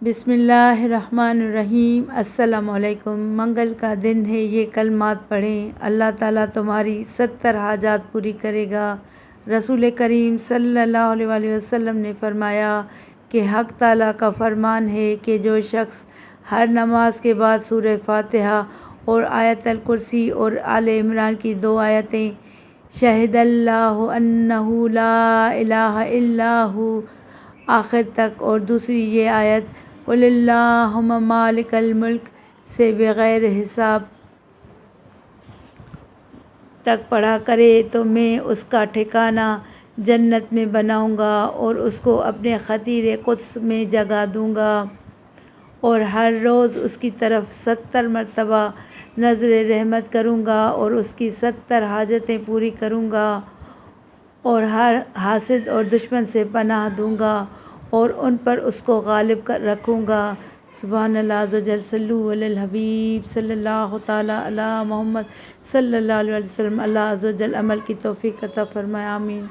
بسم اللہ الرحمن الرحیم۔ السلام علیکم۔ منگل کا دن ہے، یہ کلمات پڑھیں، اللہ تعالیٰ تمہاری 70 حاجات پوری کرے گا۔ رسول کریم صلی اللہ علیہ وآلہ وسلم نے فرمایا کہ حق تعالیٰ کا فرمان ہے کہ جو شخص ہر نماز کے بعد سورہ فاتحہ اور آیت الکرسی اور آل عمران کی 2 آیتیں شہد اللہ انہ لا الہ الا ہو آخر تک اور دوسری یہ آیت قل اللہم مالک الملک سے بغیر حساب تک پڑھا کرے تو میں اس کا ٹھکانہ جنت میں بناؤں گا اور اس کو اپنے خطیر قدس میں جگہ دوں گا اور ہر روز اس کی طرف 70 مرتبہ نظر رحمت کروں گا اور اس کی 70 حاجتیں پوری کروں گا اور ہر حاسد اور دشمن سے پناہ دوں گا اور ان پر اس کو غالب رکھوں گا۔ سبحان اللہ عز و جل۔ صلو علی الحبیب صلی اللہ تعالیٰ علی محمد صلی اللہ علیہ وسلم۔ اللہ عز و جل عمل کی توفیق عطا فرمائے، آمین۔